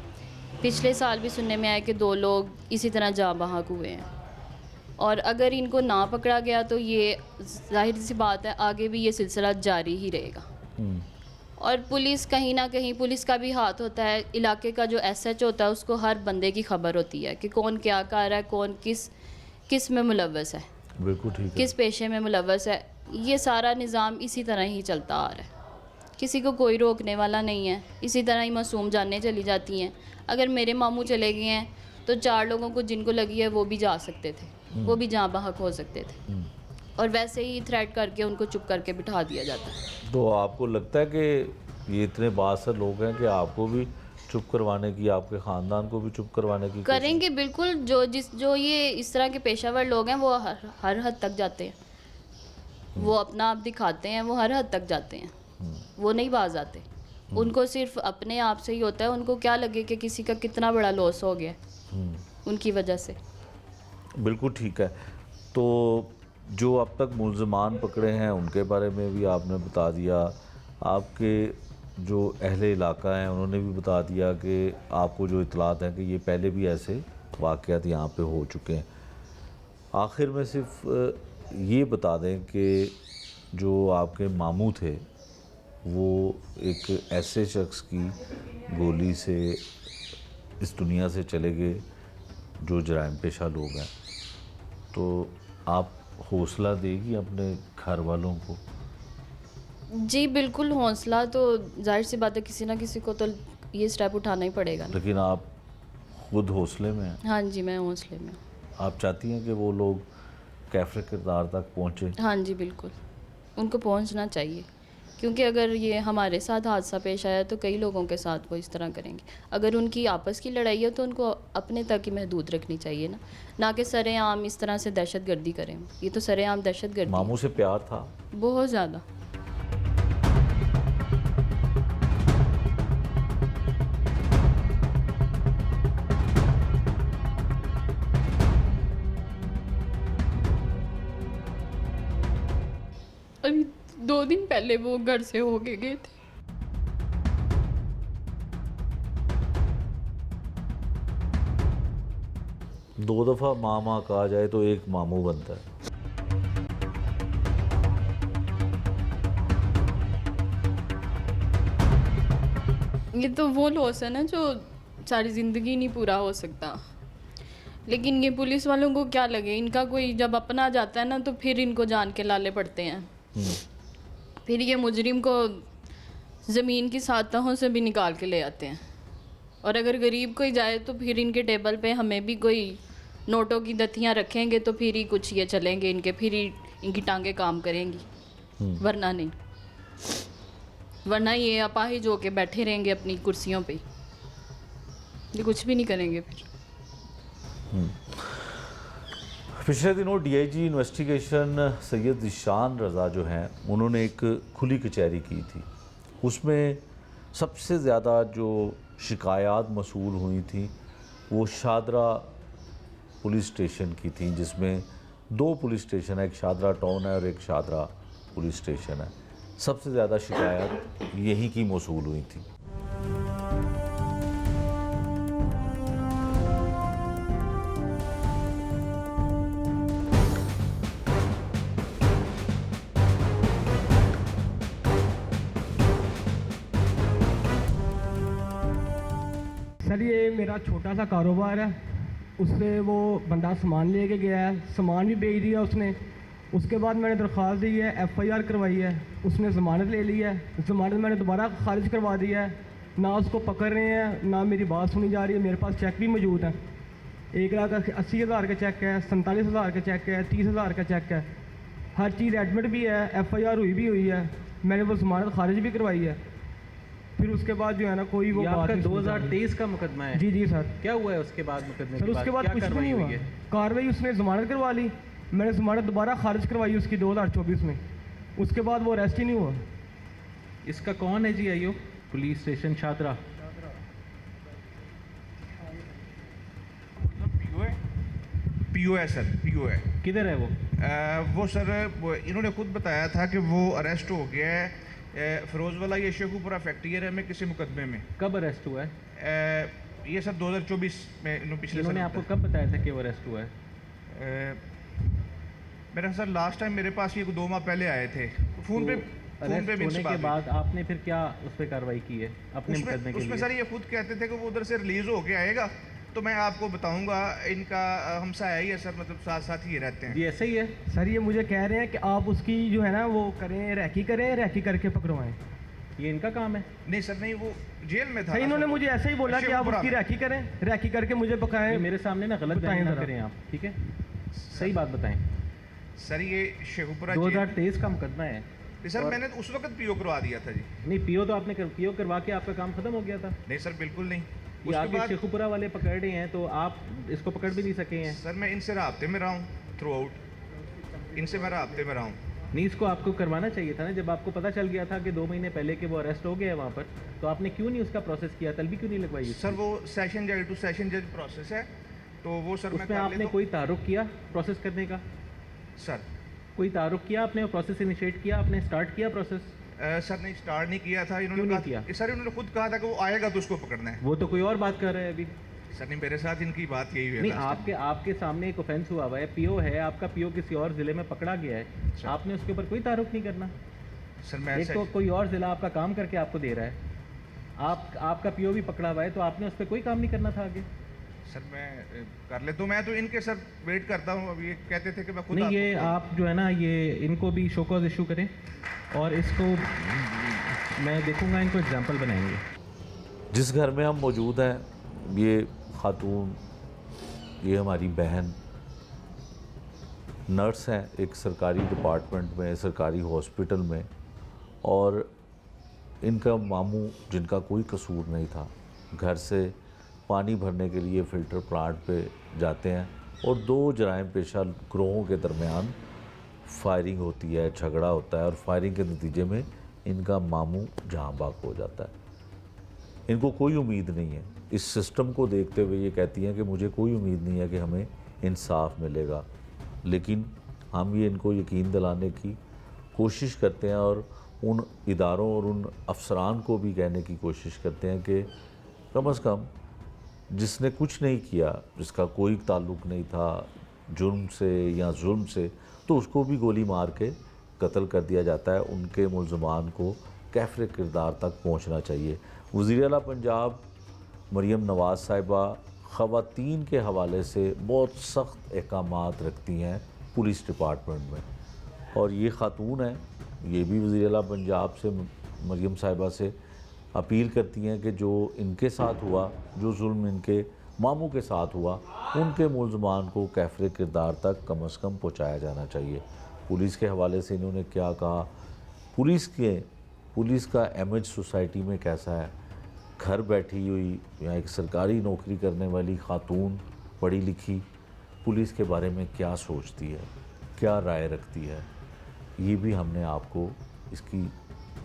पिछले साल भी सुनने में आया कि 2 लोग इसी तरह जाँ बहक हुए हैं, और अगर इनको ना पकड़ा गया तो ये जाहिर सी बात है आगे भी ये सिलसिला जारी ही रहेगा। और पुलिस, कहीं ना कहीं पुलिस का भी हाथ होता है, इलाके का जो SH होता है उसको हर बंदे की खबर होती है कि कौन क्या कर रहा है, कौन किस में मुलव्वस है, बिल्कुल ठीक है, किस पेशे में मुलव्वस है। ये सारा निज़ाम इसी तरह ही चलता आ रहा है, किसी को कोई रोकने वाला नहीं है। इसी तरह ही मासूम जानें चली जाती हैं। अगर मेरे मामू चले गए हैं तो 4 लोगों को जिनको लगी है वो भी जा सकते थे, वो भी जाँ बहक हो सकते थे, और वैसे ही थ्रेट करके उनको चुप करके बिठा दिया जाता है। तो आपको लगता है कि ये इतने बासर लोग हैं कि आपको भी चुप करवाने की, आपके ख़ानदान को भी चुप करवाने की करेंगे? बिल्कुल, जो ये इस तरह के पेशावर लोग हैं वो हर हद तक जाते हैं, वो अपना आप दिखाते हैं, वो हर हद तक जाते हैं, वो नहीं बाज आते। उनको सिर्फ अपने आप से ही होता है, उनको क्या लगे कि किसी का कितना बड़ा लॉस हो गया उनकी वजह से। बिल्कुल ठीक है। तो जो अब तक मुल्ज़मान पकड़े हैं उनके बारे में भी आपने बता दिया, आपके जो अहले इलाका हैं उन्होंने भी बता दिया कि आपको जो इतलात हैं कि ये पहले भी ऐसे वाक़यात यहाँ पे हो चुके हैं। आखिर में सिर्फ ये बता दें कि जो आपके मामू थे वो एक ऐसे शख्स की गोली से इस दुनिया से चले गए जो जराइम पेशा लोग हैं, तो आप हौसला देगी अपने घर वालों को? जी बिल्कुल, हौसला तो जाहिर सी बात है, किसी ना किसी को तो ये स्टेप उठाना ही पड़ेगा ना। लेकिन आप खुद हौसले में हैं? हाँ जी, मैं हौसले में हूँ। आप चाहती हैं कि वो लोग कैफ़े किरदार तक पहुँचे? हाँ जी बिल्कुल, उनको पहुँचना चाहिए, क्योंकि अगर ये हमारे साथ हादसा पेश आया तो कई लोगों के साथ वो इस तरह करेंगे। अगर उनकी आपस की लड़ाई है तो उनको अपने तक ही महदूद रखनी चाहिए ना कि सरेआम इस तरह से दहशतगर्दी करें। ये तो सरेआम दहशतगर्दी। मामू से प्यार था? बहुत ज़्यादा। अभी 2 दिन पहले वो घर से होके गए थे। दो दफ़ा मामा कहा जाए तो एक मामू बनता है। ये तो वो लॉस है ना जो सारी ज़िंदगी नहीं पूरा हो सकता। लेकिन ये पुलिस वालों को क्या लगे, इनका कोई जब अपना आ जाता है ना तो फिर इनको जान के लाले पड़ते हैं। फिर ये मुजरिम को ज़मीन की 7 तहों से भी निकाल के ले आते हैं। और अगर गरीब कोई जाए तो फिर इनके टेबल पे हमें भी कोई नोटों की दतियाँ रखेंगे तो फिर ही कुछ ये चलेंगे इनके, फिर ही इनकी टांगें काम करेंगी, वरना नहीं। वरना ये अपाहिज होके बैठे रहेंगे अपनी कुर्सियों पे, ये कुछ भी नहीं करेंगे फिर। पिछले दिनों डीआईजी इन्वेस्टिगेशन सैयद ईशान रज़ा जो हैं उन्होंने एक खुली कचहरी की थी। उसमें सबसे ज़्यादा जो शिकायत मसूल हुई थी वो शादरा पुलिस स्टेशन की थी, जिसमें 2 पुलिस स्टेशन है, एक शादरा टाउन है और एक शादरा पुलिस स्टेशन है। सबसे ज़्यादा शिकायत यहीं की मसूल हुई थी। सर ये मेरा छोटा सा कारोबार है, उससे वो बंदा सामान लेके गया है, सामान भी बेच दिया उसने। उसके बाद मैंने दरख्वास्त दी है, एफआईआर करवाई है, उसने ज़मानत ले ली है। ज़मानत मैंने दोबारा खारिज करवा दी है। ना उसको पकड़ रहे हैं, ना मेरी बात सुनी जा रही है। मेरे पास चेक भी मौजूद है, 1,80,000 का चेक है, 47,000 का चेक है, 30,000 का चेक है। हर चीज़ एडमिट भी है, एफआईआर हुई है। मैंने वो ज़मानत खारिज भी करवाई है। फिर उसके बाद जो है ना कोई वो ये बात आपका नहीं सुनी जा रही। 2023 का मुकदमा है? जी जी सर। क्या हुआ है उसके बाद मुकदमे सर के उसके बाद क्या कुछ भी कार्रवाई नहीं हुआ। हुई है? कार्रवाई उसने ज़मानत करवा ली, मैंने ज़मानत दोबारा खारिज करवाई उसकी 2024 में। उसके बाद वो अरेस्ट ही नहीं हुआ। इसका कौन है जी IO? Police station Shahdara. PO है सर, पीओ है। किधर है वो? वो सर इन्होंने खुद बताया था कि वो अरेस्ट हो गया है फिरोज वाला ये शेखुपुरा फैक्ट्री एरिया में किसी मुकदमे में। कब अरेस्ट हुआ है? ये सर 2024 में पिछले इन्होंने साल आपको बताया। कब बताया था कि वो अरेस्ट हुआ है? मेरा सर लास्ट टाइम मेरे पास ये 2 माह पहले आए थे फ़ोन पे अरेस्ट भी होने इनसे के बात बाद आपने फिर क्या उस पर कार्रवाई की है अपने मुकदमे के उसमें लिए? सर ये खुद कहते थे कि वो उधर से रिलीज़ हो के आएगा तो मैं आपको बताऊंगा। इनका हमसाया ही है सर, मतलब साथ साथ ही रहते हैं। जी ऐसा ही है। सर ये मुझे कह रहे हैं कि आप उसकी जो है ना वो करें, रैकी करें, रैकी करके पकड़वाएं। ये इनका काम है? नहीं सर, नहीं, वो जेल में था। सर इन्होंने सर, मुझे ऐसा ही बोला कि आप शेखुपुरा उसकी में। रैकी करें, रैकी करके मुझे पकाएं। ये मेरे सामने ना गलत बताएं बयान ना जरा। करें आप, ठीक है? सही बात बताएं। सर ये शेखुपुरा 2023 का मुकदमा है सर, मैंने उस वक्त पीओ करवा दिया था जी। नहीं, पीओ तो आपने पीओ करवा के आपका काम खत्म हो गया था। नहीं सर, बिल्कुल नहीं। ये उसके आगे बाद शेखुपुरा वाले पकड़ रहे हैं तो आप इसको पकड़ भी नहीं सके हैं। सर मैं इनसे राब्ते में रहा हूँ थ्रू आउट, इनसे मैं राब्ते में रहा हूँ। नहीं, इसको आपको करवाना चाहिए था ना। जब आपको पता चल गया था कि 2 महीने पहले कि वो अरेस्ट हो गया है वहाँ पर, तो आपने क्यों नहीं उसका प्रोसेस किया? तलबी क्यों नहीं लगवाई? सर वो सेशन जज टू सेशन जज प्रोसेस है, तो वो सर मैं उसमें कर आपने लेता हूँ। कोई तारुक किया प्रोसेस करने का? सर कोई तारुक किया आपने? प्रोसेस इनिशिएट किया आपने? स्टार्ट किया प्रोसेस? सर नहीं, स्टार्ट नहीं किया था। क्यों नहीं किया? सर इन्होंने खुद कहा था कि वो आएगा तो उसको पकड़ना है। वो तो कोई और बात कर रहे हैं अभी। सर नहीं, मेरे साथ इनकी बात यही हुई है। नहीं, last time। आपके सामने एक ऑफेंस हुआ हुआ है, पीओ है आपका, पीओ किसी और ज़िले में पकड़ा गया है, अच्छा। आपने उसके ऊपर कोई तारुक नहीं करना। सर मैं एक तो कोई और ज़िला आपका काम करके आपको दे रहा है, आपका पीओ भी पकड़ा हुआ है, तो आपने उस पर कोई काम नहीं करना था आगे। सर मैं कर ले तो मैं तो इनके सर वेट करता हूँ। अब ये कहते थे कि मैं खुद नहीं, ये आपको- आप जो है ना, ये इनको भी शो कॉज इशू करें और इसको मैं देखूंगा, इनको एग्जांपल बनाएंगे। जिस घर में हम मौजूद हैं, ये खातून, ये हमारी बहन नर्स हैं एक सरकारी डिपार्टमेंट में, सरकारी हॉस्पिटल में, और इनका मामू जिनका कोई कसूर नहीं था, घर से पानी भरने के लिए फ़िल्टर प्लांट पे जाते हैं और 2 जराइम पेशा ग्रोहों के दरमियान फायरिंग होती है, झगड़ा होता है और फायरिंग के नतीजे में इनका मामू जहाँ बाग हो जाता है। इनको कोई उम्मीद नहीं है। इस सिस्टम को देखते हुए ये कहती हैं कि मुझे कोई उम्मीद नहीं है कि हमें इंसाफ मिलेगा, लेकिन हम ये इनको यकीन दिलाने की कोशिश करते हैं और उन इदारों और उन अफसरान को भी कहने की कोशिश करते हैं कि कम से कम जिसने कुछ नहीं किया, जिसका कोई ताल्लुक़ नहीं था जुर्म से या जुल्म से, तो उसको भी गोली मार के कत्ल कर दिया जाता है। उनके मुल्ज़मान को कैफ़रे किरदार तक पहुंचना चाहिए। वज़ीर आला पंजाब मरीम नवाज़ साहिबा ख़वातीन के हवाले से बहुत सख्त अहकामात रखती हैं पुलिस डिपार्टमेंट में, और ये ख़ातून हैं, ये भी वज़ीर आला पंजाब से मरीम साहिबा से अपील करती हैं कि जो इनके साथ हुआ, जो जुल्म इनके मामू के साथ हुआ, उनके मुल्ज़मान को कैफ़रे किरदार तक कम से कम पहुँचाया जाना चाहिए। पुलिस के हवाले से इन्होंने क्या कहा, पुलिस का इमेज सोसाइटी में कैसा है, घर बैठी हुई या एक सरकारी नौकरी करने वाली ख़ातून पढ़ी लिखी पुलिस के बारे में क्या सोचती है, क्या राय रखती है, ये भी हमने आपको इसकी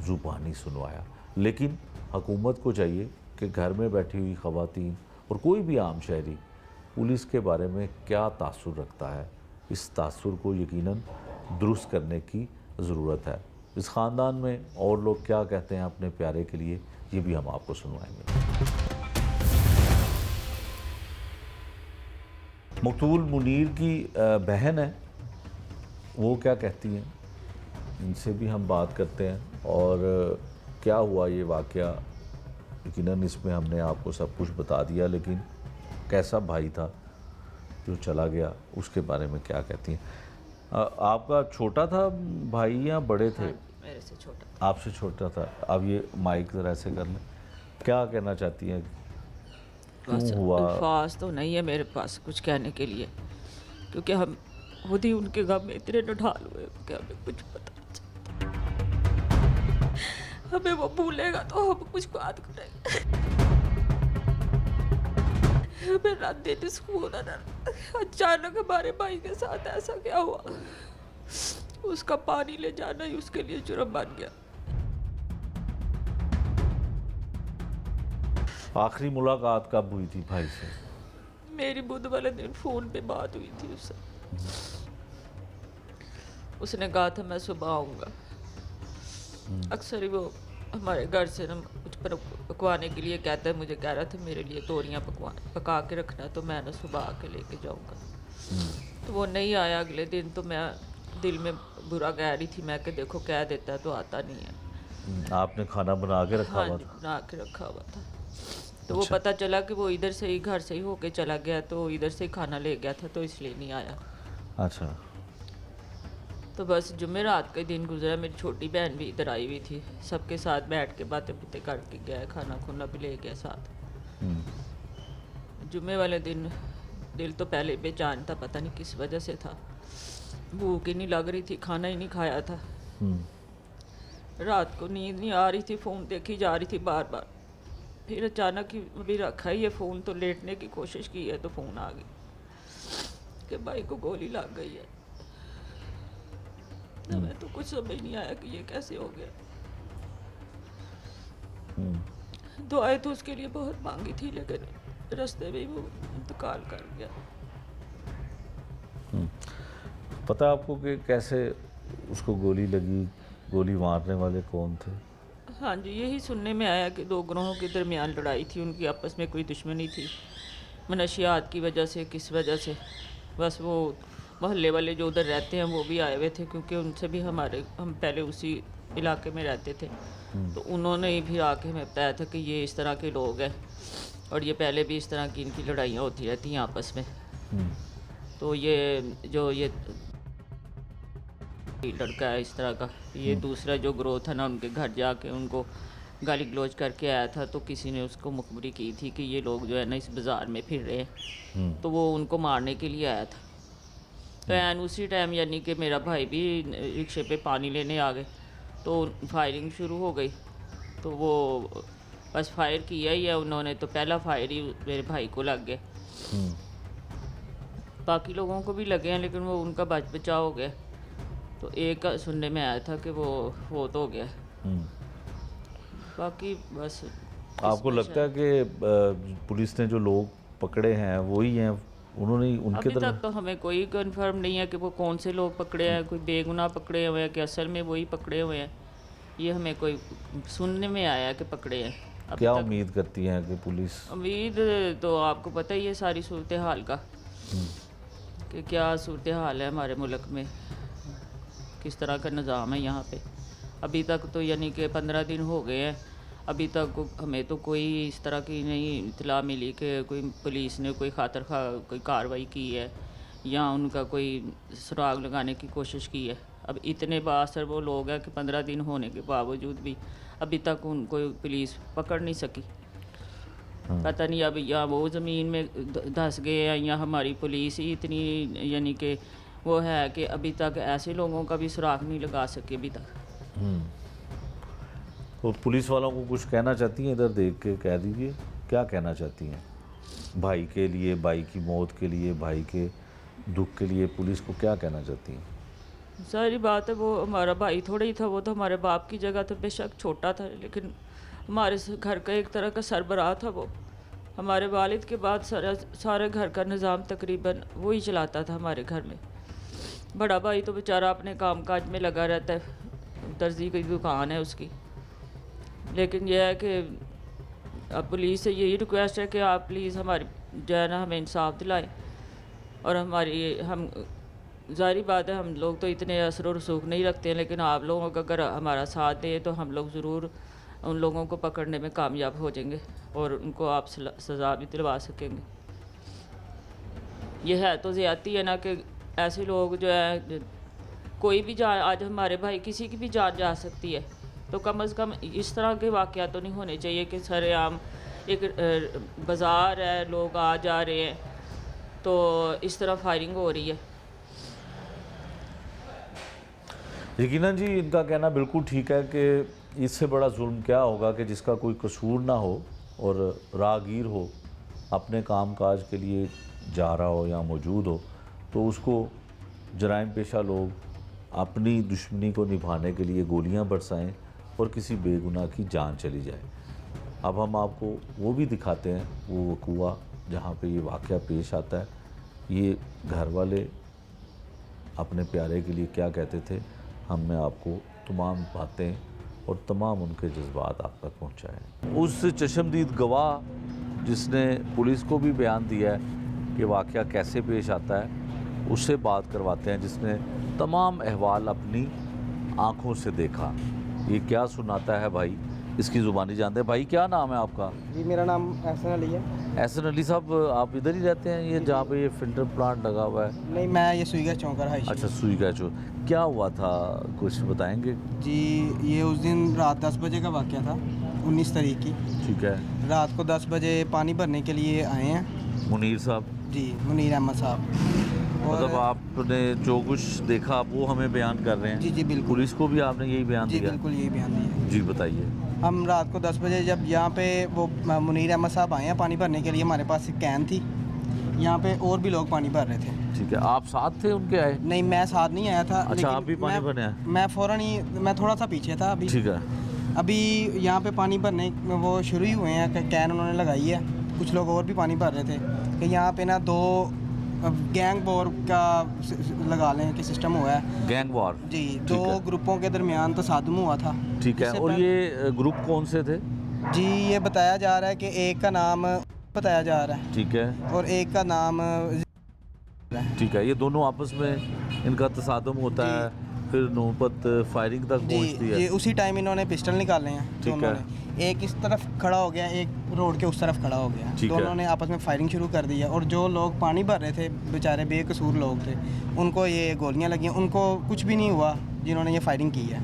ज़ुबानी सुनवाया। लेकिन हुकूमत को चाहिए कि घर में बैठी हुई ख़वातीन और कोई भी आम शहरी पुलिस के बारे में क्या तासुर रखता है, इस तासुर को यकीनन दुरुस्त करने की ज़रूरत है। इस ख़ानदान में और लोग क्या कहते हैं अपने प्यारे के लिए, ये भी हम आपको सुनवाएंगे। मकतूल मुनीर की बहन है, वो क्या कहती हैं, इनसे भी हम बात करते हैं। और क्या हुआ ये वाक़या, यकीनन इसमें हमने आपको सब कुछ बता दिया, लेकिन कैसा भाई था जो चला गया, उसके बारे में क्या कहती हैं। आपका छोटा था भाई या बड़े थे? मेरे से छोटा था। आपसे छोटा था। अब ये माइक ज़रा ऐसे कर लें, क्या कहना चाहती हैं, क्यों हुआ? अल्फाज तो नहीं है मेरे पास कुछ कहने के लिए, क्योंकि हम खुद ही उनके गम में इतने निढाल हुए कि हमें कुछ पता नहीं चलता। हमें वो भूलेगा तो हम कुछ बात करेंगे। हमें रात दिन सुकून ना, अचानक हमारे भाई के साथ ऐसा क्या हुआ, उसका पानी ले जाना ही उसके लिए जुर्म बन गया। आखिरी मुलाकात कब हुई थी भाई से? मेरी बुध वाले दिन फ़ोन पे बात हुई थी उससे। उसने कहा था मैं सुबह आऊँगा। अक्सर ही वो हमारे घर से ना कुछ पकवाने के लिए कहता है, मुझे कह रहा था मेरे लिए तोरियां पका के रखना, तो मैं ना सुबह आके लेके जाऊँगा। तो वो नहीं आया अगले दिन, तो मैं दिल में बुरा कह रही थी, मैं कि देखो कह देता है तो आता नहीं है। आपने खाना बना के रखा हाँ हुआ जी, था? बना के रखा हुआ था। तो वो पता चला कि वो इधर से ही घर से ही होके चला गया, तो इधर से ही खाना ले गया था, तो इसलिए नहीं आया। अच्छा। तो बस जुमेरात का दिन गुजरा, मेरी छोटी बहन भी इधर आई हुई थी, सबके साथ बैठ के बातें बुतें करके गया, खाना खुना भी ले गया साथ। जुमे वाले दिन दिल तो पहले बेचैन था, पता नहीं किस वजह से था, भूख ही नहीं लग रही थी, खाना ही नहीं खाया था। रात को नींद नहीं आ रही थी, फ़ोन देखी जा रही थी बार बार। फिर अचानक ही अभी रखा ही है फ़ोन, तो लेटने की कोशिश की है तो फ़ोन आ गई कि भाई को गोली लग गई है। हमें तो कुछ समझ नहीं आया कि ये कैसे हो गया। दुआएं तो उसके लिए बहुत मांगी थी, लेकिन रास्ते में ही वो इंतकाल कर गया। पता है आपको कि कैसे उसको गोली लगी, गोली मारने वाले कौन थे? हाँ जी, यही सुनने में आया कि दो ग्रोहों के दरमियान लड़ाई थी, उनकी आपस में कोई दुश्मनी थी, मनशियात की वजह से, किस वजह से। बस वो मोहल्ले वाले जो उधर रहते हैं वो भी आए हुए थे, क्योंकि उनसे भी हम पहले उसी इलाके में रहते थे, तो उन्होंने ही भी आके हमें बताया था कि ये इस तरह के लोग हैं और ये पहले भी इस तरह की इनकी लड़ाइयाँ होती रहती हैं आपस में। तो ये जो ये लड़का है इस तरह का, ये दूसरा जो ग्रोह था ना, उनके घर जाके उनको गाली गलौज करके आया था, तो किसी ने उसको मुखबरी की थी कि ये लोग जो है ना इस बाज़ार में फिर रहे हैं, तो वो उनको मारने के लिए आया था। तो एन उसी टाइम यानी कि मेरा भाई भी रिक्शे पे पानी लेने आ गए, तो फायरिंग शुरू हो गई। तो वो बस फायर किया ही है उन्होंने, तो पहला फायर ही मेरे भाई को लग गया। बाकी लोगों को भी लगे हैं, लेकिन वो उनका बचाव हो गया। तो एक का सुनने में आया था कि वो फोत हो गया। बाकी बस आपको लगता है कि पुलिस ने जो लोग पकड़े हैं वही हैं उन्होंने उनके अभी तक तो हमें कोई कंफर्म नहीं है कि वो कौन से लोग पकड़े हैं, कोई बेगुनाह पकड़े हुए हैं कि असल में वही पकड़े हुए हैं। ये हमें कोई सुनने में आया कि पकड़े हैं। अभी क्या तक उम्मीद करती हैं कि पुलिस? उम्मीद तो आपको पता ही है सारी सूरत हाल का, कि क्या सूरत हाल है हमारे मुल्क में, किस तरह का निज़ाम है यहाँ पे। अभी तक तो यानी कि 15 दिन हो गए हैं, अभी तक हमें तो कोई इस तरह की नहीं इतला मिली कि कोई पुलिस ने कोई कोई कार्रवाई की है या उनका कोई सुराग लगाने की कोशिश की है। अब इतने बासर वो लोग हैं कि 15 दिन होने के बावजूद भी अभी तक उनको पुलिस पकड़ नहीं सकी। पता नहीं अब या वो ज़मीन में धंस गए हैं या हमारी पुलिस ही इतनी यानी कि वो है कि अभी तक ऐसे लोगों का भी सुराग नहीं लगा सके अभी तक। तो पुलिस वालों को कुछ कहना चाहती हैं? इधर देख के कह दीजिए, क्या कहना चाहती हैं भाई के लिए, भाई की मौत के लिए, भाई के दुख के लिए पुलिस को क्या कहना चाहती हैं? सारी बात है, वो हमारा भाई थोड़ा ही था, वो तो हमारे बाप की जगह तो बेशक छोटा था, लेकिन हमारे घर का एक तरह का सरबराह था। वो हमारे वालिद के बाद सारे घर का निज़ाम तकरीबन वो ही चलाता था हमारे घर में। बड़ा भाई तो बेचारा अपने काम काज में लगा रहता है, दर्जी की दुकान है उसकी। लेकिन यह है कि अब पुलिस से यही रिक्वेस्ट है कि आप प्लीज़ हमारी जो है ना हमें इंसाफ दिलाएं। और हम ज़ाहिर बात है हम लोग तो इतने असर और रसूख नहीं रखते हैं, लेकिन आप लोगों का अगर हमारा साथ दें तो हम लोग ज़रूर उन लोगों को पकड़ने में कामयाब हो जाएंगे और उनको आप सज़ा भी दिलवा सकेंगे। यह है तो ज़्यादती है ना कि ऐसे लोग जो है कोई भी जान, आज हमारे भाई किसी की भी जान जा सकती है, तो कम से कम इस तरह के वाक़यात तो नहीं होने चाहिए कि सरेआम एक बाज़ार है, लोग आ जा रहे हैं तो इस तरह फायरिंग हो रही है। यकीनन जी, इनका कहना बिल्कुल ठीक है कि इससे बड़ा जुल्म क्या होगा कि जिसका कोई कसूर ना हो और राहगीर हो, अपने काम काज के लिए जा रहा हो या मौजूद हो, तो उसको जराइम पेशा लोग अपनी दुश्मनी को निभाने के लिए गोलियां बरसाएं और किसी बेगुनाह की जान चली जाए। अब हम आपको वो भी दिखाते हैं, वो वक़ूआ जहाँ पे ये वाक़या पेश आता है। ये घर वाले अपने प्यारे के लिए क्या कहते थे, हमने आपको तमाम बातें और तमाम उनके जज्बात आप तक पहुँचाए। उस चश्मदीद गवाह जिसने पुलिस को भी बयान दिया है कि वाक़या कैसे पेश आता है, उससे बात करवाते हैं जिसने तमाम अहवाल अपनी आँखों से देखा। ये क्या सुनाता है भाई, इसकी ज़ुबानी जानते हैं। भाई क्या नाम है आपका? जी मेरा नाम एहसन अली है। एहसन अली साहब, आप इधर ही रहते हैं ये जहाँ पे ये फिल्टर प्लांट लगा हुआ है? नहीं, मैं ये सुईगा चौक का रहायशी। अच्छा, सुईगा चौक। क्या हुआ था, कुछ बताएंगे? जी ये उस दिन रात 10 बजे का वाक़या था, 19 तारीख की। ठीक है। रात को 10 बजे पानी भरने के लिए आए हैं मुनीर साहब? जी, मुनीर अहमद साहब। मतलब आपने जो कुछ देखा आप वो हमें बयान कर रहे हैं? जी जी बिल्कुल। पुलिस को भी आपने यही बयान जी दिया? बिल्कुल यही बयान दिया। जी बताइए। हम रात को 10 बजे जब यहाँ पे वो मुनीर अहमद साहब आए हैं पानी भरने के लिए, हमारे पास एक कैन थी, यहाँ पे और भी लोग पानी भर रहे थे। ठीक है, आप साथ थे उनके आए? नहीं, मैं साथ नहीं आया था। अच्छा, आप भी पानी भरने आए? मैं फ़ौरन ही, मैं थोड़ा सा पीछे था अभी। ठीक है। अभी यहाँ पे पानी भरने वो शुरू ही हुए हैं, कैन उन्होंने लगाई है, कुछ लोग और भी पानी भर रहे थे कि यहाँ पे ना 2 गैंग वॉर का लगा लें कि सिस्टम हुआ है। Gang war? जी, 2 ग्रुपों के दरमियान तसादुम हुआ था। ठीक है। और ये ग्रुप कौन से थे? जी ये बताया जा रहा है कि एक का नाम बताया जा रहा है। ठीक है। और एक का नाम। ठीक है, ये दोनों आपस में इनका तसादुम होता है, फिर नौबत फायरिंग तक पहुंचती है। जी उसी टाइम इन्होंने पिस्टल निकाले हैं दोनों ने। एक इस तरफ खड़ा हो गया, एक रोड के उस तरफ खड़ा हो गया। दोनों ने आपस में फायरिंग शुरू कर दी है और जो लोग पानी भर रहे थे बेचारे बेकसूर लोग थे, उनको ये गोलियां लगी, उनको कुछ भी नहीं हुआ जिन्होंने ये फायरिंग की है।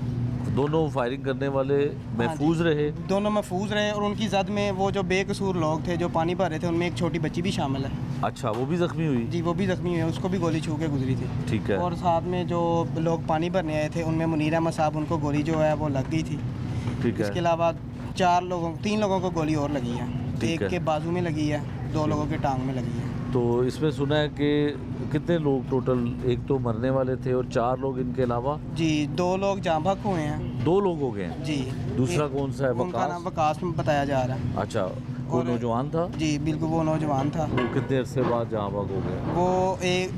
दोनों फायरिंग करने वाले महफूज रहे? दोनों महफूज रहे और उनकी जद में वो जो बेकसूर लोग थे जो पानी भर रहे थे, उनमें एक छोटी बच्ची भी शामिल है। अच्छा, वो भी ज़ख्मी हुई? जी वो भी ज़ख्मी हुई है, उसको भी गोली छू के गुजरी थी। ठीक है। और साथ में जो लोग पानी भरने आए थे उनमें मुनीर अहमद साहब, उनको गोली जो है वो लग गई थी। ठीक है। इसके अलावा 3 लोगों को गोली और लगी है। एक के बाजू में लगी है, 2 लोगों के टांग में लगी है। तो इसमें सुना है कि कितने लोग टोटल, एक तो मरने वाले थे और 4 लोग इनके अलावा? जी 2 लोग जाँ बहक हुए हैं। 2 लोग हो गए हैं? जी। दूसरा कौन सा है? उनका नाम वकास बताया जा रहा है। अच्छा, वो और नौजवान था? जी बिल्कुल, वो नौजवान था। वो कितने अरसे बाद जहाँ भाग हो गया? वो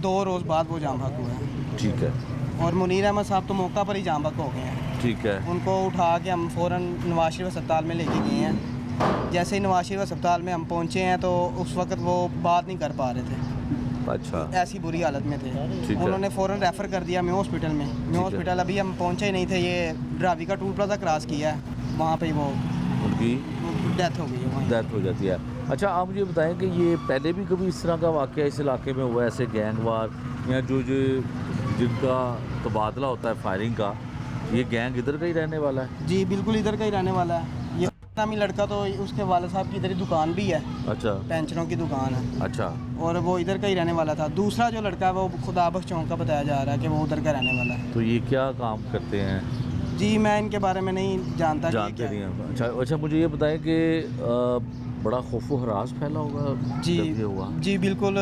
2 रोज़ बाद वो जाम भाग हुआ है। ठीक है, और मुनीर अहमद साहब तो मौका पर ही जाम भाग हो गए हैं। ठीक है। उनको उठा के हम फ़ौरन नवाज शरीफ अस्पताल में लेके गए हैं। जैसे ही नवाज शरीफ अस्पताल में हम पहुँचे हैं तो उस वक्त वो बात नहीं कर पा रहे थे, अच्छा, ऐसी बुरी हालत में थे। ठीक है। उन्होंने फ़ौरन रेफ़र कर दिया म्यू हॉस्पिटल में। म्यू हॉस्पिटल अभी हम पहुँचे ही नहीं थे, ये ड्रावी का टूल प्लाजा क्रॉस किया है, वहाँ पे वो उनकी डेथ हो गई है वहीं। डेथ हो जाती है। अच्छा, आप मुझे बताएं कि ये पहले भी कभी इस तरह का वाक़या इस इलाके में हुआ है, ऐसे गैंगवार या जो जिनका तबादला होता है फायरिंग का, ये गैंग इधर का ही रहने वाला है? जी बिल्कुल, इधर का ही रहने वाला है। ये नामी लड़का तो उसके वाले साहब की इधर ही दुकान भी है, अच्छा पेंशनों की दुकान है, अच्छा, और वो इधर का ही रहने वाला था। दूसरा जो लड़का है वो खुदाबख्श चौक का बताया जा रहा है कि वो उधर का रहने वाला है। तो ये क्या काम करते हैं? जी मैं इनके बारे में नहीं जानता कि ये जानते क्या नहीं है। हैं। अच्छा अच्छा, मुझे ये बताएं कि बड़ा खौफ व हरास फैला होगा जी जब ये हुआ? जी बिल्कुल,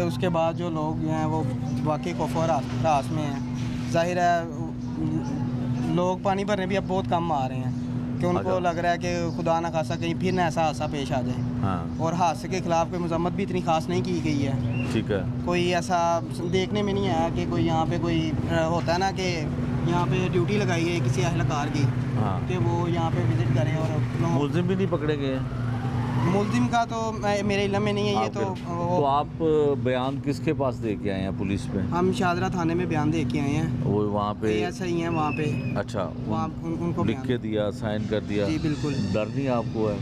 उसके बाद जो लोग हैं वो वाकई खौफ और हरास में हैं। जाहिर है लोग पानी भरने भी अब बहुत कम आ रहे हैं कि उनको अच्छा। लग रहा है कि खुदा ना खासा कहीं फिर ना ऐसा हादसा पेश आ जाए। हाँ, और हादसे के खिलाफ कोई मजम्मत भी इतनी खास नहीं की गई है। ठीक है। कोई ऐसा देखने में नहीं आया कि कोई यहाँ पे कोई होता है ना कि यहाँ पे ड्यूटी लगाई है किसी अहलकार की हाँ, कि वो यहाँ पे विजिट करें और मुलजिम भी नहीं पकड़े गए? मुल्जिम का तो मेरे इल्म में नहीं है। ये तो तो आप बयान किसके पास दे के आए हैं पुलिस में? हम शाहदरा थाने में बयान दे के आए हैं। वो वहाँ पे? ऐसा ही है वहाँ पे। अच्छा, वहाँ उनको लिख के दिया, साइन कर दिया? जी बिल्कुल। डर नहीं आपको है?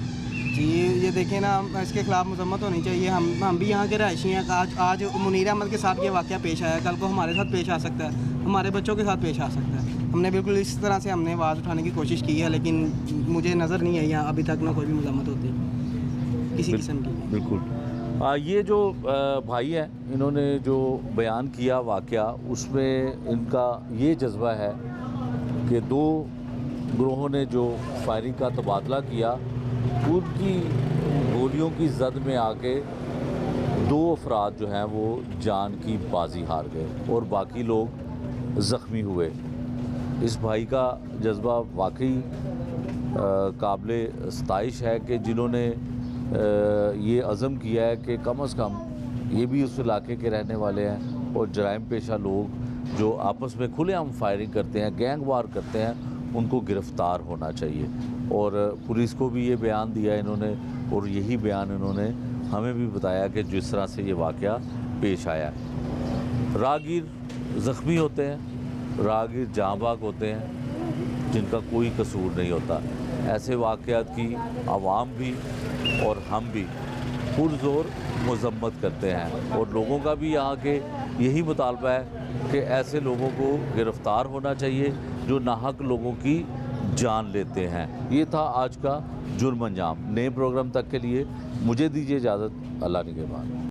जी ये देखें ना, इसके खिलाफ मजम्मत होनी चाहिए। हम भी यहाँ के रहायशी हैं। आज मुनीर अहमद के साथ ये वाक़या पेश आया, कल को हमारे साथ पेश आ सकता है, हमारे बच्चों के साथ पेश आ सकता है। हमने बिल्कुल इस तरह से हमने आवाज़ उठाने की कोशिश की है, लेकिन मुझे नज़र नहीं आई यहाँ अभी तक ना कोई भी मजम्मत होती किसी किस्म की। बिल्कुल। ये जो भाई हैं, इन्होंने जो बयान किया वाक़या, उसमें इनका ये जज्बा है कि 2 ग्रोहों ने जो फायरिंग का तबादला किया, उनकी गोलियों की जद में आके 2 अफराद जो हैं वो जान की बाजी हार गए और बाकी लोग ज़ख्मी हुए। इस भाई का जज्बा वाकई काबिल सताइश है कि जिन्होंने ये अज़म किया है कि कम से कम ये भी उस इलाके के रहने वाले हैं, और जराइम पेशा लोग जो आपस में खुलेआम फायरिंग करते हैं, गैंग वार करते हैं, उनको गिरफ़्तार होना चाहिए। और पुलिस को भी ये बयान दिया इन्होंने, और यही बयान इन्होंने हमें भी बताया कि जिस तरह से ये वाक़या पेश आया। राहगीर ज़ख्मी होते हैं, राहगीर जाँबाग होते हैं जिनका कोई कसूर नहीं होता। ऐसे वाक़यात की आवाम भी और हम भी पुरज़ोर मज़म्मत करते हैं, और लोगों का भी यहाँ के यही मुतालबा है कि ऐसे लोगों को गिरफ़्तार होना चाहिए जो नाहक लोगों की जान लेते हैं। ये था आज का जुर्म अंजाम। नए प्रोग्राम तक के लिए मुझे दीजिए इजाज़त। अल्लाह निगहबान।